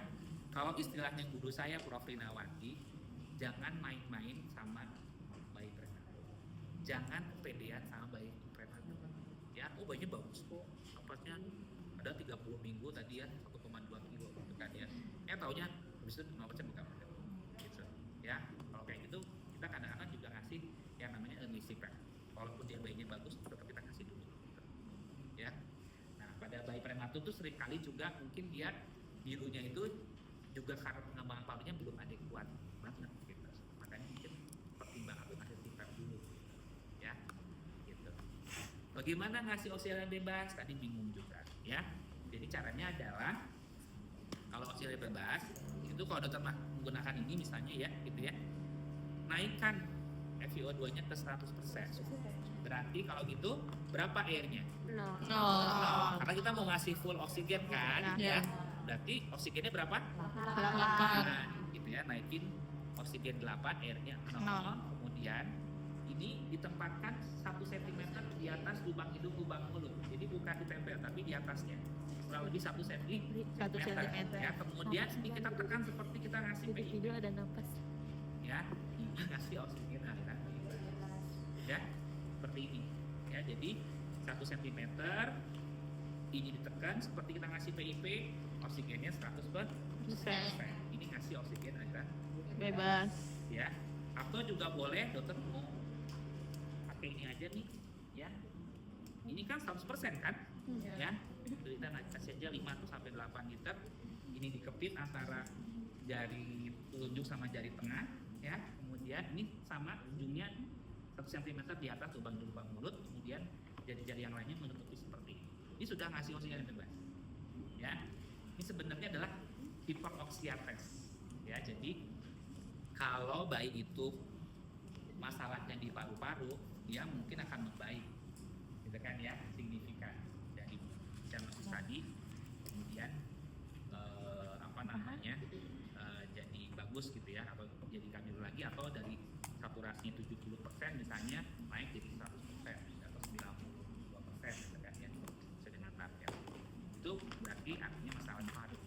Kalau istilahnya guru saya Prof. Rinawati, jangan main-main sama bayi prematur, jangan kepedean sama bayi prematur, ya. Oh bayinya bagus kok, napasnya ada 30 minggu tadi ya, 1,2 kilo gitu kan ya. Taunya habis itu napasnya bukan gitu, ya. Kalau kayak gitu kita kadang-kadang juga ngasih yang namanya early CPAP. Walaupun dia bayinya bagus, tetap kita kasih dulu, gitu, ya. Nah, pada bayi prematur tuh seringkali juga mungkin dia birunya itu juga karena pengembangan parunya belum adekuat banget, gitu. Makanya mungkin pertimbangan untuk ngasih CPAP dulu, ya, gitu. Bagaimana ngasih oksigen bebas? Tadi bingung juga, ya. Jadi caranya adalah kalau oksigen bebas itu kalau dokter menggunakan ini misalnya ya, gitu ya, naikkan FiO2-nya ke 100%. Berarti kalau gitu berapa airnya? No. Karena kita mau ngasih full oksigen kan, ya. berarti oksigennya berapa? 8. Nah, gitu ya, naikin oksigen 8, airnya 0. Nol. Kemudian ini ditempatkan 1 cm di atas lubang hidung, lubang mulut. Jadi bukan ditempel, tapi di atasnya. Kurang lebih 1 cm. 1 cm. Ya, kemudian ini kita tekan seperti kita ngasih Di PIP. video ada nafas. Ya, ini ngasih oksigen aliran bebas. Ya, seperti ini. Ya, jadi 1 cm ini ditekan seperti kita ngasih PIP, oksigennya 100%. Ini ngasih oksigen aliran Bebas. ya. Atau juga boleh dokter mau pakai ini aja nih, ya. Ini kan 100% kan? Ya. Kita kasih aja 5 tuh sampai 8 liter. Ini dikepit antara jari telunjuk sama jari tengah, ya. Kemudian ini sama ujungnya 1 cm di atas lubang mulut, kemudian jari-jari yang lainnya menutupi seperti ini. Ini sudah ngasih oksigen bebas. Ya. Ini sebenarnya adalah hiperoksiates. Ya, jadi kalau bayi itu masalahnya di paru-paru, dia mungkin akan membaik, gitu kan ya, signifikan dari diagnosis tadi, kemudian jadi bagus gitu ya, atau jadi kami lagi, atau dari saturasinya 70% misalnya naik jadi 100% atau 92% gitu kan ya, sesuai dengan target. Itu berarti artinya masalah paru.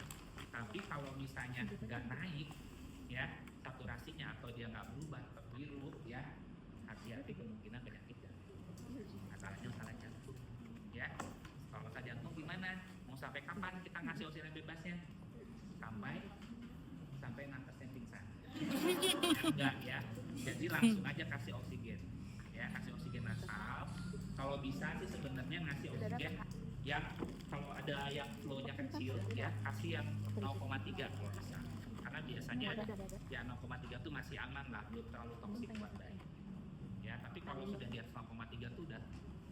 Tapi kalau misalnya nggak naik ya saturasinya atau dia nggak berubah tetap biru ya, hati-hati kemungkinan penyakit jantung. Masalahnya masalah jantung ya. Kalau masalah jantung gimana? Mau sampai kapan kita ngasih oksigen bebasnya? Sampai nakesnya pingsan. Enggak ya. Jadi langsung aja kasih oksigen. Ya, kasih oksigen nasal. Kalau bisa sih sebenarnya ngasih oksigen yang kalau ada yang flow-nya kecil ya, kasih yang 0,3 kalau bisa. Karena biasanya ya 0,3 tuh masih aman lah, belum terlalu toksik buat bayi. Ya, tapi kalau sudah di atas 0,3 tuh udah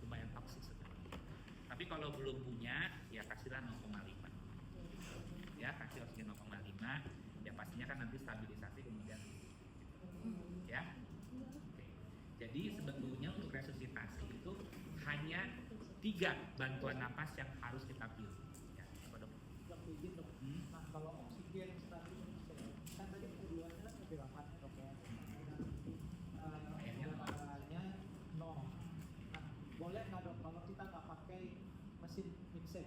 lumayan toksik sebenarnya. Tapi kalau belum punya, ya kasihlah 0,5. Ya, kasih oksigen 0,5. Ya pastinya kan nanti stabilisasi kemudian. Ya. Oke. Jadi sebetulnya untuk resusitasi itu hanya 3 bantuan napas yang harus kita pilih. Ya, apa dok? Nah, kalau oksigen stabil kan tadi keduanya kan lebih lambat dok ya. Airnya 0. Nah, boleh nggak dok kalau kita nggak pakai mesin mixer?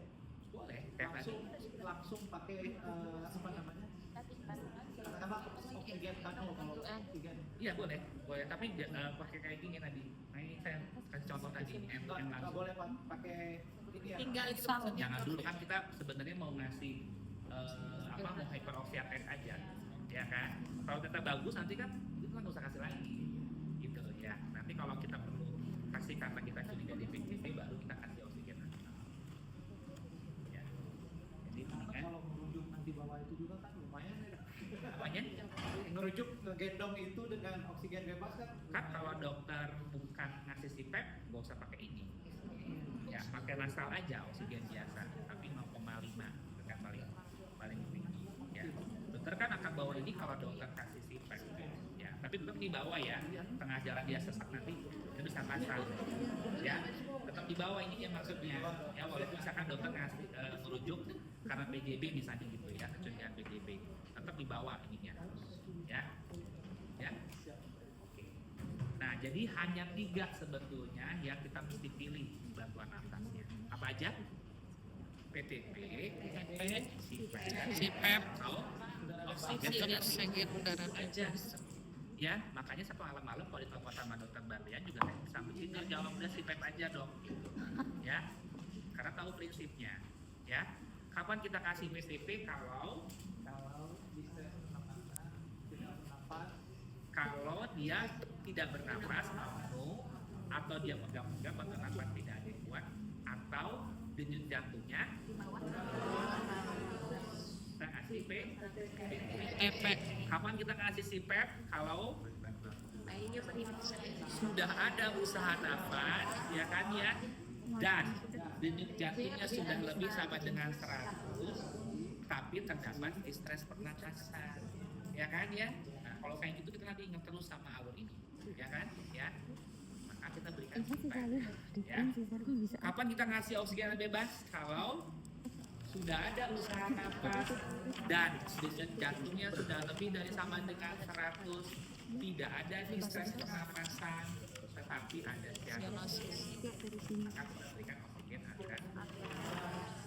Boleh. Kayak tadi. Langsung pakai apa namanya? Katakanlah oksigen kano kalau oksigen. Iya boleh. Tapi pakai kayak gini tadi. Nah ini saya kasih contoh tadi yang Nggak langsung. boleh pakai ini ya. Tinggal isang. Jangan dulu kan kita sebenarnya mau ngasih mau hyperoxiates aja, ya kan? Kalau kita bagus nanti kan itu kan nggak usah kasih lagi, gitu ya. Nanti kalau kita perlu kasih karena kita curiga di PCP baru kita kasih oksigen. Ya. Jadi mendingan Kalau merujuk nanti bawah itu juga kan lumayan ya. apanya? Ngerujuk ngegendong itu dengan oksigen bebas kan? Kan kalau dokter bukan ngasih CPAP, nggak usah pakai ini. Ya, pakai nasal aja oksigen biasa, tapi 0,5 kan paling tinggi. Ya, dokter kan akan bawa ini kalau dokter kasih CPAP. Ya, tapi tetap dibawa ya, tengah jalan dia sesak nanti dia bisa pasang. Ya, tetap dibawa ininya maksudnya. Ya, walaupun misalkan dokter ngasih merujuk karena PJB misalnya gitu ya, kecurigaan PJB, tetap dibawa ininya. Ya, ya. Oke. Nah, jadi hanya 3 sebetulnya yang kita mesti pilih bantuan atasnya. Apa aja? PTP, CPAP, atau Oksigen udara aja. Ya, makanya satu malam-malam kalau ditelepon sama dokter Barlian juga saya bisa begitu jawab udah CPAP aja dok. Gitu. Ya, karena tahu prinsipnya. Ya, kapan kita kasih PTP kalau distress pernapasan tidak bernapas kalau dia tidak bernapas atau dia pegang-pegang atau nafas tidak adekuat atau denyut jantungnya kita kasih PTP. Kapan kita kasih CPAP? Kalau sudah ada usaha nafas, ya kan ya, dan denyut jantungnya sudah lebih sama dengan 100, tapi terdapat distress pernapasan, ya kan ya. Nah, kalau kayak gitu kita nanti ingat terus sama alur ini, ya kan, ya. Maka kita berikan CPAP. Ya. Kapan kita ngasih oksigen bebas? Kalau sudah ada usaha nafas dan denyut jantungnya sudah lebih dari sama dengan 100, tidak ada distress pernapasan, tetapi ada sianosis, maka memberikan oksigen agar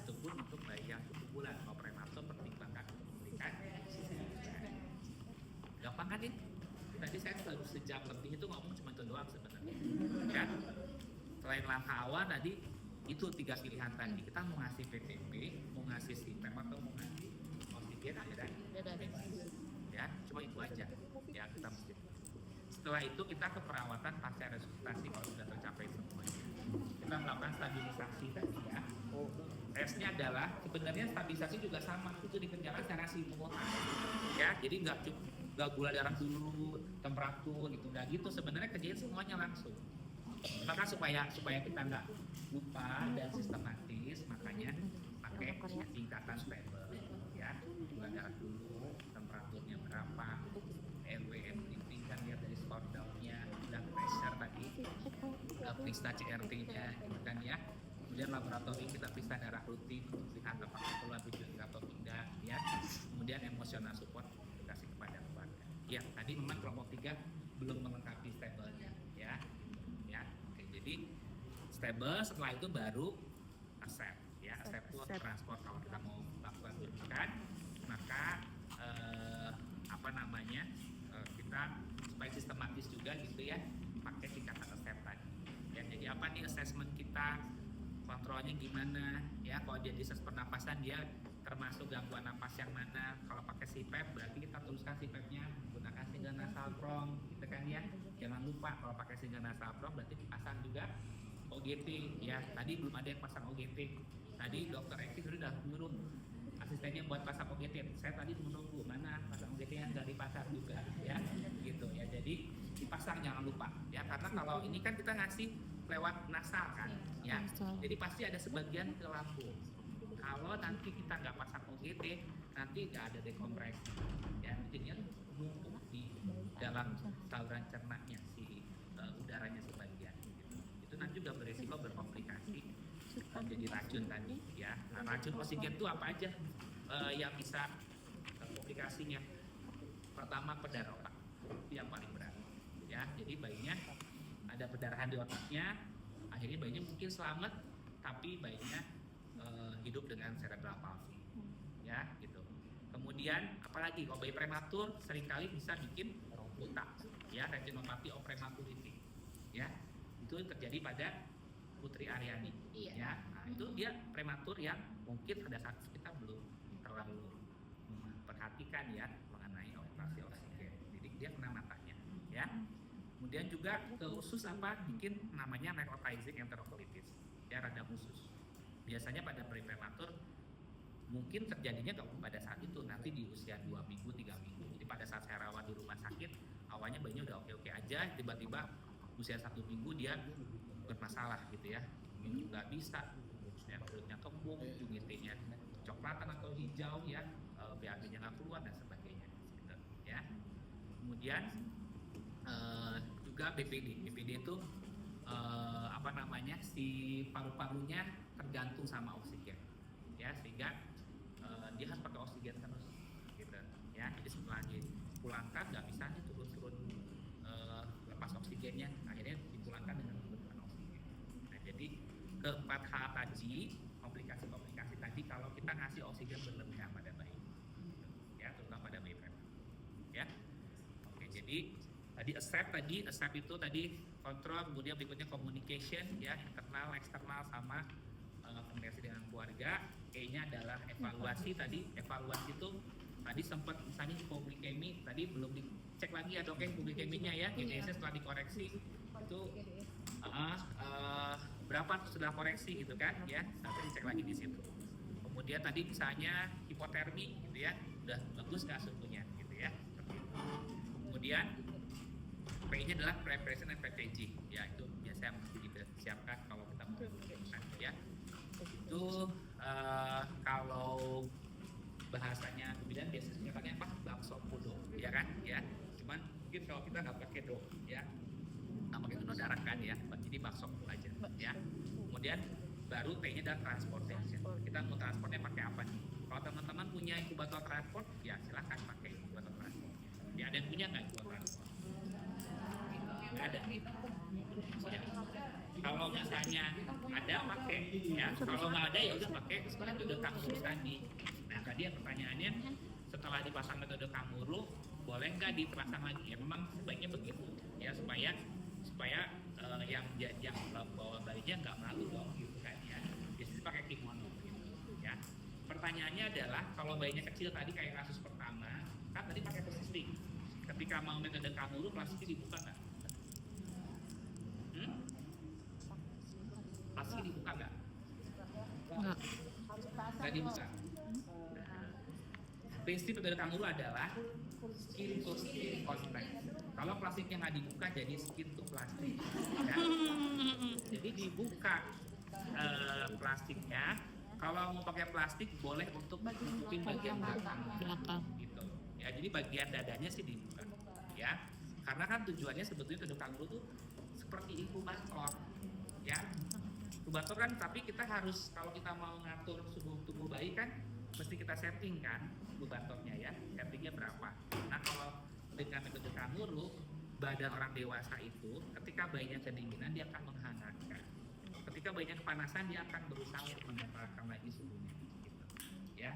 itu pun untuk bayi yang 7 bulan. Kalau prematur pertimbangkan untuk memberikan CPR. Gampang kan ini? Tadi saya sejam lebih itu ngomong cuma itu doang sebenarnya. Ya. Selain langkah awal tadi itu 3 pilihan tadi. Kita mau ngasih PTP, mau ngasih CPAP atau mau ngasih oksigen dan ya, cuma itu aja yang kita mesti. Setelah itu kita ke perawatan pasca resusitasi kalau sudah tercapai semuanya. Kita melakukan stabilisasi tadi ya. Tesnya adalah sebenarnya stabilisasi juga sama, itu dikerjakan secara simultan. Ya, jadi nggak gula darah dulu, temperatur gitu, nggak gitu. Sebenarnya kerjain semuanya langsung. Maka supaya kita nggak lupa dan sistematis, makanya pakai tingkatan stable. Ya, gula darah dulu, temperaturnya berapa, RWM kan lihat dari spot down-nya, blood pressure tadi, periksa CRT-nya, gitu kan ya. Kemudian laboratorium kita periksa darah rutin untuk lihat apakah perlu lanjut atau tidak, ya. Kemudian emosional support dikasih kepada keluarga. Ya, tadi memang kelompok 3 belum melengkapi stable-nya, ya. Ya, oke, jadi stable setelah itu baru accept, ya. Accept itu transport kalau kita mau lakukan rujukan, maka kita supaya sistematis juga gitu ya, pakai tingkatan accept tadi. Ya, jadi apa nih assessment kita? Kontrolnya gimana ya? Kalau dia distress pernapasan dia termasuk gangguan napas yang mana? Kalau pakai CPAP berarti kita tuliskan CPAP-nya menggunakan single nasal prong gitu kan ya. Jangan lupa kalau pakai single nasal prong berarti dipasang juga OGT ya. Tadi belum ada yang pasang OGT. Tadi dokter Eki sudah nyuruh asistennya buat pasang OGT. Saya tadi menunggu mana pasang OGT yang nggak dipasang juga ya gitu ya. Jadi dipasang jangan lupa ya, karena kalau ini kan kita ngasih lewat nasal kan ya, jadi pasti ada sebagian ke lambung. Kalau nanti kita nggak pasang OGT nanti nggak ada dekompresi ya, jadinya numpuk di dalam saluran cernanya si udaranya sebagian gitu. Itu nanti juga berisiko berkomplikasi jadi racun tadi ya. Nah, racun oksigen itu apa aja yang bisa komplikasinya? Pertama perdarahan otak, itu yang paling berat ya. Jadi bayinya ada perdarahan di otaknya, akhirnya bayinya mungkin selamat, tapi bayinya hidup dengan cerebral palsy, ya gitu. Kemudian apalagi kalau bayi prematur seringkali bisa bikin buta, ya, retinopathy of prematurity, ya, itu terjadi pada Putri Aryani, ya. Nah, itu dia prematur yang mungkin pada saat kita belum terlalu memperhatikan ya mengenai operasi oksigen, jadi dia kena matanya, ya. Kemudian juga ke usus apa bikin namanya necrotizing enterocolitis, ya, radang usus. Biasanya pada bayi prematur mungkin terjadinya nggak pada saat itu, nanti di usia 2 minggu, 3 minggu. Jadi pada saat saya rawat di rumah sakit, awalnya bayinya udah oke-oke aja, tiba-tiba usia 1 minggu dia bermasalah gitu ya, minum nggak bisa, ya, perutnya kembung, UGT-nya coklatan atau hijau ya, BAB-nya nggak keluar dan sebagainya, gitu, ya. Kemudian juga BPD itu si paru-parunya tergantung sama oksigen, ya, sehingga dia harus pakai oksigen terus, gitu, ya. Jadi setelah dipulangkan nggak bisa nih turun-turun lepas oksigennya, akhirnya dipulangkan dengan menggunakan oksigen. Nah, jadi keempat hal tadi, komplikasi-komplikasi tadi kalau kita ngasih oksigen berlebihan pada bayi, ya, terutama pada bayi prematur, ya. Oke, jadi tadi accept itu tadi kontrol, kemudian berikutnya communication, ya, internal, eksternal, sama komunikasi dengan keluarga. E-nya adalah evaluasi. Tadi evaluasi itu tadi sempat misalnya hipoglikemi tadi belum dicek lagi ya dok ya hipoglikeminya ya, GDS setelah dikoreksi itu berapa sudah koreksi gitu kan ya, nanti dicek lagi di situ. Kemudian tadi misalnya hipotermi gitu ya, udah bagus nggak suhunya gitu ya. Kemudian P-nya adalah preparation and packaging, ya, itu biasanya mesti dipersiapkan kalau kita mau melakukan ya. Itu kalau bahasanya kemudian biasanya pakai apa? Bakso podo, ya kan? Ya, cuman mungkin kalau kita nggak pakai do, ya, nggak pakai donor darah kan ya, jadi bakso aja, ya. Kemudian baru T-nya adalah transportation. Kita mau transportnya pakai apa nih? Kalau teman-teman punya inkubator transport, ya silakan pakai inkubator transport. Ya ada yang punya nggak inkubator transport? Nggak ada. Ya. Kalau misalnya ada pakai, ya. Kalau nggak ada ya udah pakai metode Kanguru tadi. Nah tadi yang pertanyaannya, setelah dipasang metode Kanguru, boleh nggak dipasang lagi? Ya memang sebaiknya begitu, ya supaya yang bawa bayinya nggak malu dong gitu kan ya. Biasanya pakai kimono gitu ya. Pertanyaannya adalah kalau bayinya kecil tadi kayak kasus pertama, kan tadi pakai persisting. Ketika mau metode Kanguru plastiknya dibuka nggak? Plastik dibuka nggak? Enggak. Nggak dibuka. Prinsip metode Kanguru adalah skin to skin contact. Kalau plastiknya nggak dibuka jadi skin to plastik. Ya. Jadi dibuka plastiknya. Kalau mau pakai plastik boleh untuk nutupin bagian belakang. Gitu. Ya, jadi bagian dadanya sih dibuka. Ya. Karena kan tujuannya sebetulnya metode Kanguru tuh seperti inkubator. Ya. Inkubator kan, tapi kita harus kalau kita mau ngatur suhu tubuh bayi kan mesti kita setting kan inkubatornya ya, settingnya berapa. Nah kalau dengan metode Kanguru, badan orang dewasa itu ketika bayinya kedinginan dia akan menghangatkan, ketika bayinya kepanasan dia akan berusaha untuk menempelkan lagi suhunya gitu. Ya,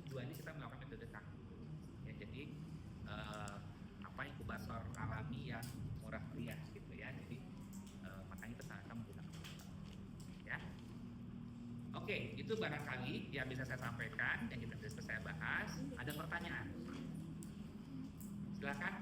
tujuannya kita melakukan metode Kanguru ya, jadi inkubator alami yang murah meriah gitu ya, jadi makanya kita akan menggunakan ya. Oke, itu barangkali yang bisa saya sampaikan, yang kita bisa saya bahas. Ada pertanyaan? Silakan.